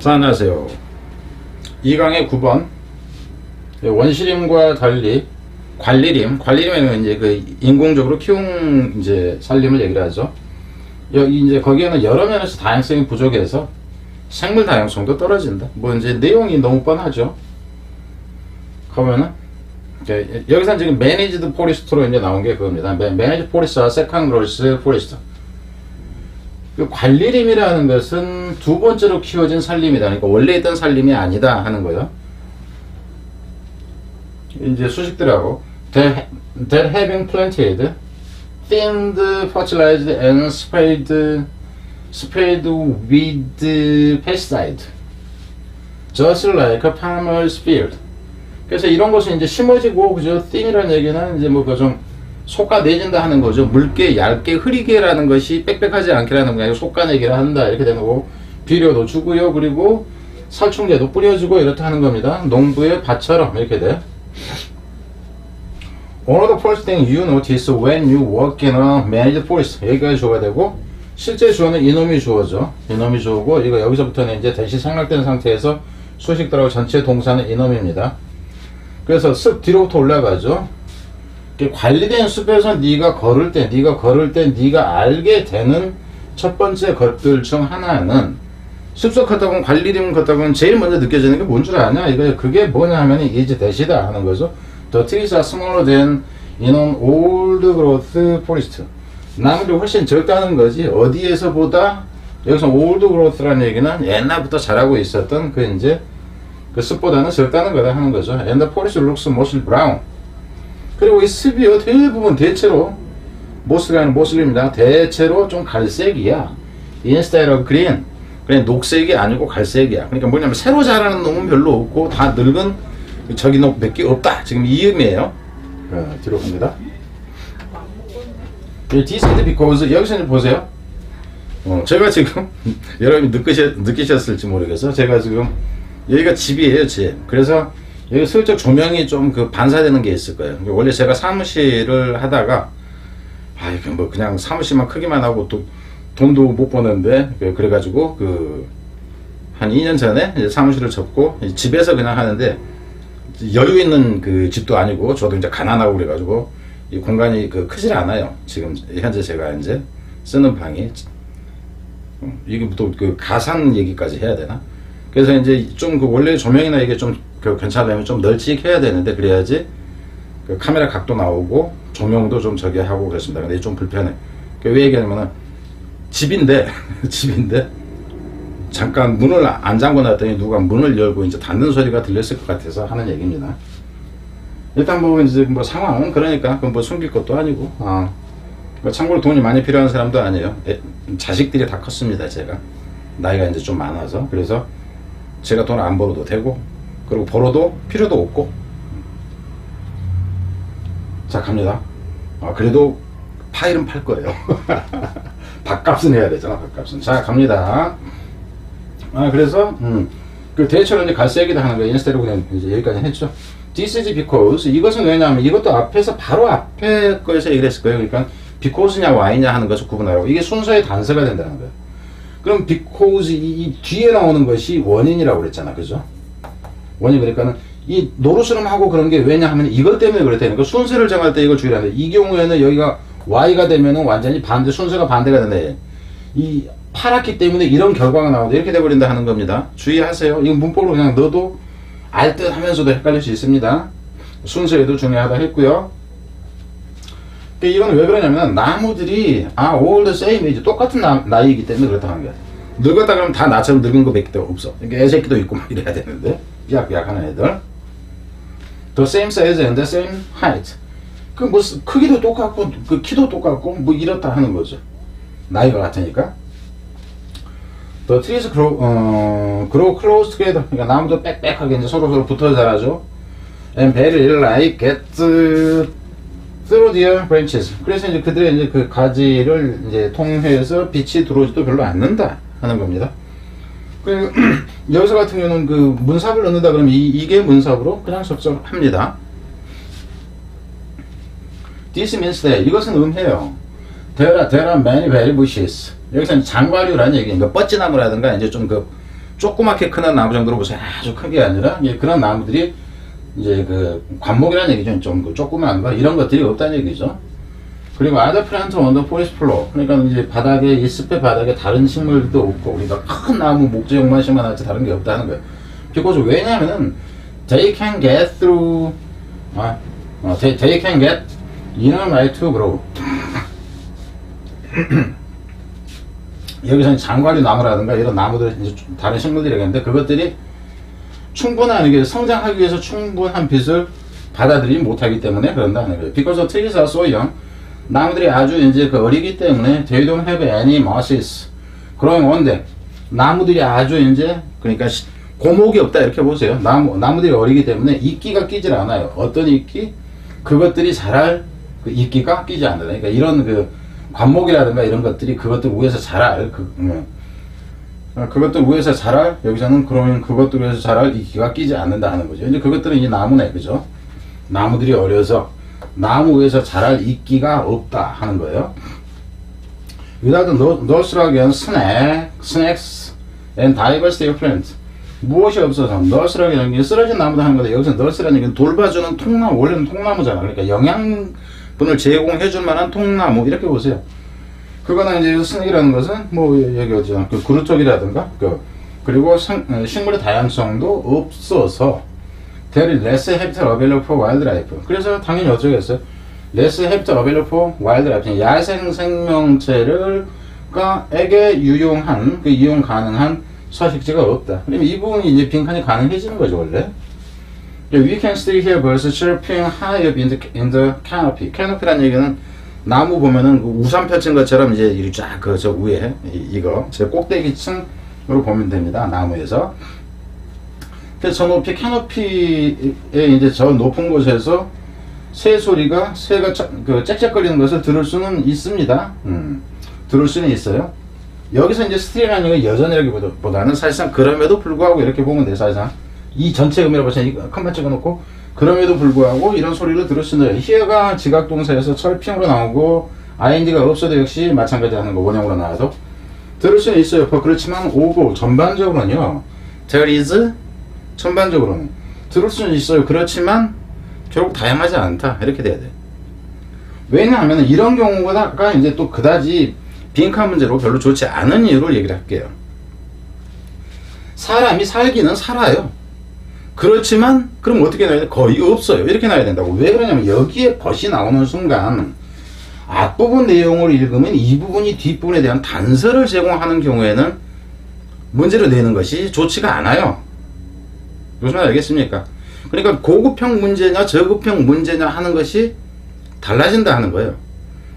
자, 안녕하세요. 2강의 9번 원시림과 달리 관리림에는 이제 그 인공적으로 키운 이제 산림을 얘기를 하죠. 여기 이제 거기에는 여러 면에서 다양성이 부족해서 생물 다양성도 떨어진다. 뭐 이제 내용이 너무 뻔하죠. 그러면은 여기서 지금 managed forest로 이제 나온 게 그겁니다. managed forest와 second growth forest. 그 관리림이라는 것은 두 번째로 키워진 산림이다. 그러니까 원래 있던 산림이 아니다 하는 거예요. 이제 수식들하고 that having planted, thinned, fertilized, and sprayed with pesticide, just like a farmer's field. 그래서 이런 것은 이제 심어지고 그죠. thin이라는 얘기는 이제 뭐 좀 솎아내진다 하는 거죠. 묽게, 얇게, 흐리게라는 것이 빽빽하지 않게라는 거예요. 솎아내기를 한다 이렇게 되는 거고, 비료도 주고요. 그리고 살충제도 뿌려주고 이렇다 하는 겁니다. 농부의 밭처럼 이렇게 돼. One of the first things you notice when you work in a managed forest. 여기까지 주어가 되고, 실제 주어는 이놈이 주어죠. 이놈이 주어고, 이거 여기서부터는 이제 대시 생략된 상태에서 수식들하고 전체 동사는 이놈입니다. 그래서 쓱 뒤로부터 올라가죠. 관리된 숲에서 네가 걸을 때 네가 알게 되는 첫 번째 것들 중 하나는, 숲속 걷다 보면 관리림 걷다 보면 제일 먼저 느껴지는 게 뭔 줄 아냐? 그게 뭐냐 하면 이제 대시다 하는 거죠. The trees are smaller than in an old growth forest. 나무들이 훨씬 적다는 거지. 어디에서보다, 여기서 old growth라는 얘기는 옛날부터 자라고 있었던 그 이제 그 숲보다는 적다는 거다 하는 거죠. And the forest looks mostly brown. 그리고 이 습이요, 대부분 대체로 모스가 아니라 모슬입니다. 대체로 좀 갈색이야. Instead of green. 그냥 녹색이 아니고 갈색이야. 그러니까 뭐냐면 새로 자라는 놈은 별로 없고 다 늙은 저기 놈 몇 개 없다. 지금 이 의미예요. 뒤로 갑니다. This is because, 여기서 이제 보세요. 제가 지금 여러분이 느끼셨을지 모르겠어. 제가 지금 여기가 집이에요, 집. 그래서 여기 슬쩍 조명이 좀 그 반사되는 게 있을 거예요. 원래 제가 사무실을 하다가, 뭐 그냥 사무실만 크기만 하고 또 돈도 못 버는데, 그래가지고 한 2년 전에 이제 사무실을 접고 집에서 그냥 하는데, 여유 있는 그 집도 아니고 저도 이제 가난하고 그래가지고 이 공간이 크질 않아요. 지금 현재 제가 이제 쓰는 방이. 이게 또 가산 얘기까지 해야 되나? 그래서 이제 좀 원래 조명이나 이게 좀 괜찮으면 좀 널찍해야 되는데, 그래야지 카메라 각도 나오고 조명도 좀 저기 하고 그랬습니다. 근데 좀 불편해. 왜 얘기하냐면은 집인데 잠깐 문을 안 잠궈 놨더니 누가 문을 열고 이제 닫는 소리가 들렸을 것 같아서 하는 얘기입니다. 일단 뭐 이제 뭐 상황은 그러니까 뭐 숨길 것도 아니고, 참고로 돈이 많이 필요한 사람도 아니에요. 자식들이 다 컸습니다. 제가 나이가 이제 좀 많아서. 그래서 제가 돈 안 벌어도 되고, 그리고 벌어도 필요도 없고. 자, 갑니다. 그래도 파일은 팔 거예요. 밥값은 해야 되잖아, 밥값은. 자, 갑니다. 그래서 그 대체로 이제 갈색이다 하는 거예요. 인스테로 그냥 이제 여기까지 했죠. This is because, 이것은 왜냐하면 이것도 앞에서 바로 앞에 거에서 얘기를 했을 거예요. 그러니까 because냐 why냐 하는 것을 구분하라고. 이게 순서의 단서가 된다는 거예요. 그럼 because, 이 뒤에 나오는 것이 원인이라고 그랬잖아, 그죠? 원인. 그러니까는 이 노릇스름 하고 그런 게 왜냐 하면 이것 때문에 그랬다는 거. 순서를 정할 때 이걸 주의하는데, 이 경우에는 여기가 y가 되면은 완전히 순서가 반대가 되네. 이 파랗기 때문에 이런 결과가 나오는데 이렇게 돼버린다 하는 겁니다. 주의하세요. 이거 문법으로 그냥 넣어도 알 듯 하면서도 헷갈릴 수 있습니다. 순서에도 중요하다 했고요. 이건 왜 그러냐면 나무들이 all the same age, 똑같은 나이이기 때문에 그렇다 하는 거야. 늙었다 그러면 다 나처럼 늙은 거 몇 개도 없어. 그러니까 애새끼도 있고 막 이래야 되는데, 삐약삐약 하는 애들. The same size and the same height. 뭐 크기도 똑같고 키도 똑같고 뭐 이렇다 하는 거죠. 나이가 같으니까. The trees grow close together. 그러니까 나무도 빽빽하게 이제 서로 붙어 자라죠. And very light get through their branches. 그래서 이제 그들의 이제 그 가지를 이제 통해서 빛이 들어오지도 별로 않는다 하는 겁니다. 여기서 같은 경우는 그 문삽을 넣는다 그러면 이게 문삽으로 그냥 적절합니다. This means that, 이것은 음해요. There are many berry bushes. 여기서는 장과류라는 얘기니까 뻗지나무라든가 이제 좀 조그맣게 크는 나무 정도로 보세요. 아주 큰 게 아니라 예, 그런 나무들이 이제 그 관목이라는 얘기죠. 좀 조그만 거 이런 것들이 없다는 얘기죠. 그리고 other plant on the forest floor. 그러니까 이제 바닥에 이 숲의 바닥에 다른 식물도 없고 우리가 큰 나무 목재용만 심어놨지 다른 게 없다는 거예요. because 왜냐하면은 they can get through they can get inner light to grow. 여기서는 장과류 나무라든가 이런 나무들 이제 다른 식물들이겠는데 그것들이 충분한 이게 성장하기 위해서 충분한 빛을 받아들이지 못하기 때문에 그런다는 거예요. Because the trees are so young. 나무들이 아주 이제 그 어리기 때문에 they don't have any mosses growing on them. 나무들이 아주 이제 그러니까 고목이 없다 이렇게 보세요. 나무들이 어리기 때문에 이끼가 끼질 않아요. 어떤 이끼? 그것들이 자랄 그 이끼가 끼지 않는다. 그러니까 이런 그 관목이라든가 이런 것들이 그것들 위에서 자랄 그것들 위에서 자랄 여기서는 그러면 그것들 위에서 자랄 이끼가 끼지 않는다 하는 거죠. 이제 그것들은 이 나무네, 그죠? 나무들이 어려서 나무 위에서 자랄 이끼가 없다 하는 거예요. without nursery and snakes and diversity of plants. 무엇이 없어서 nursery라는 게 쓰러진 나무도 하는 건데 여기서 nursery라는 얘기는 돌봐주는 통나무, 원래는 통나무잖아. 그러니까 영양분을 제공해줄 만한 통나무 이렇게 보세요. 그거는 이제 스낵이라는 것은 뭐 여기 어디잖아 그 그루터기라든가 그리고 식물의 다양성도 없어서 there is less habitat available for wildlife. 그래서 당연히 어쩌겠어요? less habitat available for wildlife. 야생 생명체를에게 유용한 이용 가능한 서식지가 없다. 그러면 이 부분이 이제 빈칸이 가능해지는 거죠 원래. We can still hear birds chirping high up in the canopy. canopy라는 얘기는 나무 보면은 우산 펼친 것처럼 이제 이렇게 쫙 그 저 위에 이거 제 꼭대기층으로 보면 됩니다. 나무에서. 그래서 저 높이 캐노피에 이제 저 높은 곳에서 새가 그 짹짹거리는 것을 들을 수는 있습니다. 들을 수는 있어요. 여기서 이제 스틸이라는 건 여전이라기보다는 사실상 그럼에도 불구하고 이렇게 보면 돼요. 사실상 이 전체 의미를 보시면 칸만 찍어놓고 그럼에도 불구하고 이런 소리를 들을 수 있는 here가 지각동사에서 철핑으로 나오고 ing가 없어도 역시 마찬가지 하는 거 원형으로 나와도 들을 수는 있어요. 그렇지만 오고 전반적으로는요 there is 전반적으로는 들을 수는 있어요. 그렇지만 결국 다양하지 않다 이렇게 돼야 돼. 왜냐하면 이런 경우가 이제 또 그다지 빈칸 문제로 별로 좋지 않은 이유를 얘기를 할게요. 사람이 살기는 살아요. 그렇지만 그럼 어떻게 나와야 돼? 거의 없어요. 이렇게 나와야 된다고. 왜 그러냐면 여기에 벗이 나오는 순간 앞부분 내용을 읽으면 이 부분이 뒷부분에 대한 단서를 제공하는 경우에는 문제를 내는 것이 좋지가 않아요. 무슨 말 알겠습니까? 그러니까 고급형 문제냐 저급형 문제냐 하는 것이 달라진다 하는 거예요.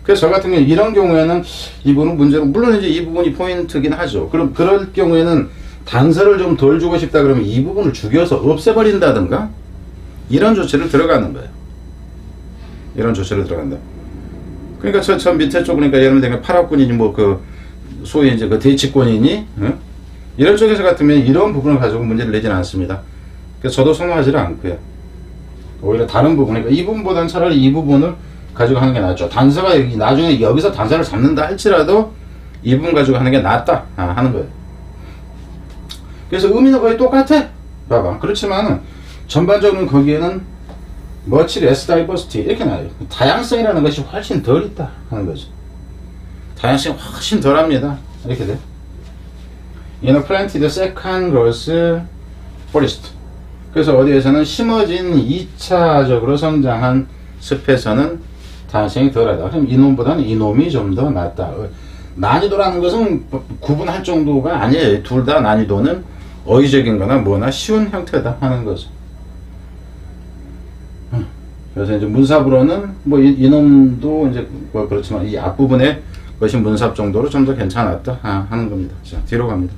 그래서 저 같은 경우 이런 경우에는 이 부분은 문제로 물론 이제 이 부분이 포인트긴 하죠. 그럼 그럴 경우에는 단서를 좀 덜 주고 싶다 그러면 이 부분을 죽여서 없애버린다든가 이런 조치를 들어가는 거예요. 이런 조치를 들어간다. 그러니까 저 밑에 쪽 그러니까 예를 들면 파락군이니 뭐 그 소위 이제 그 대치권이니 이런 쪽에서 같으면 이런 부분을 가지고 문제를 내지는 않습니다. 그래서 저도 선호하지를 않고요. 오히려 다른 부분, 그러니까 이 부분보다는 차라리 이 부분을 가지고 하는 게 낫죠. 단서가 나중에 여기서 단서를 잡는다 할지라도 이 부분 가지고 하는 게 낫다 하는 거예요. 그래서 의미는 거의 똑같아. 봐봐. 그렇지만 전반적으로 거기에는 much less diversity 이렇게 나와요. 다양성이라는 것이 훨씬 덜 있다 하는 거죠. 다양성이 훨씬 덜합니다. 이렇게 돼. In a planted second growth forest. 그래서 어디에서는 심어진 2차적으로 성장한 숲에서는 다양성이 덜하다. 그럼 이놈보다는 이놈이 좀 더 낫다. 난이도라는 것은 구분할 정도가 아니에요. 둘 다 난이도는 어휘적인 거나 뭐나 쉬운 형태다 하는 거죠. 그래서 이제 문삽으로는 뭐 이놈도 이제 뭐 그렇지만 이 앞부분에 것이 문삽 정도로 좀 더 괜찮았다 하는 겁니다. 자, 뒤로 갑니다.